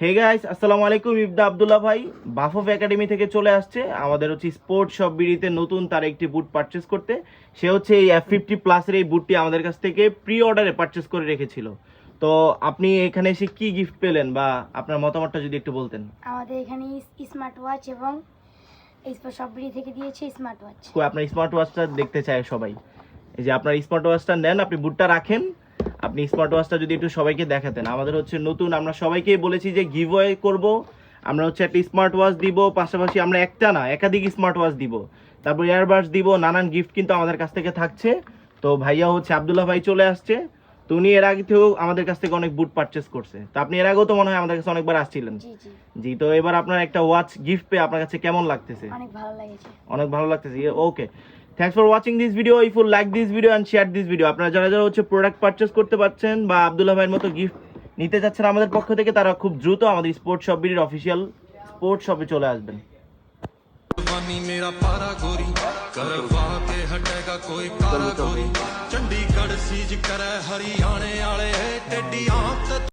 Hey guys, আসসালামু আলাইকুম। ইবদা আব্দুল্লাহ ভাই বাফফ একাডেমি থেকে চলে আসছে আমাদের হচ্ছে স্পোর্ট শপ বিডিতে নতুন তার একটি বুট পারচেজ করতে। সে হচ্ছে এই F50 প্লাসের এই বুটটি আমাদের কাছ থেকে প্রি অর্ডারে পারচেজ করে রেখেছিল। তো আপনি এখানে এসে কি গিফট পেলেন বা আপনার মতামতটা যদি একটু বলতেন। আমাদের এখানে স্মার্ট ওয়াচ এবং স্পোর্ট শপ বিডি থেকে দিয়েছে স্মার্ট ওয়াচ। কই আপনার স্মার্ট ওয়াচটা দেখতে চায় সবাই। এই যে আপনার স্মার্ট ওয়াচটা নেন, আপনি বুটটা রাখেন। আপনি স্মার্ট ওয়াচটা যদি একটু সবাইকে দেখাতেন। আমাদের হচ্ছে নতুন, আমরা সবাইকেই বলেছি যে গিভওয়ে করব। আমরা হচ্ছে একটা স্মার্ট ওয়াচ দিব, পাশাপাশি আমরা একটা না একাধিক স্মার্ট ওয়াচ দিব, তারপর ইয়ারবাডস দিব, নানান গিফট কিন্তু আমাদের কাছ থেকে থাকছে। তো ভাইয়া হচ্ছে আব্দুল্লাহ ভাই চলে আসছে। তো উনি এর আগে থেকেও আমাদের কাছ থেকে অনেক বুট পারচেস করছে। তো আপনি এর আগেও তো মনে হয় আমাদের কাছে অনেকবার আসছিলেন। জি জি, জি, তো এবার আপনার একটা ওয়াচ গিফট পেয়ে আপনার কাছে কেমন লাগতেছে? অনেক ভালো লেগেছে। অনেক ভালো লাগতেছে। Okay, thanks for watching this video. If you like this video and share this video, আপনারা যারা যারা হচ্ছে প্রোডাক্ট পারচেস করতে পারছেন বা আব্দুল্লাহ ভাইয়ের মতো গিফট নিতে চাচ্ছেন আমাদের পক্ষ থেকে, তারা খুব দ্রুত আমাদের স্পোর্ট শপ বিডির অফিসিয়াল স্পোর্ট শপে চলে আসবেন। मेरा पारा गोरी करवा के हटेगा कोई कारा गोरी चंडीगढ़ सीज करे हरियाणे आले टेडी आंख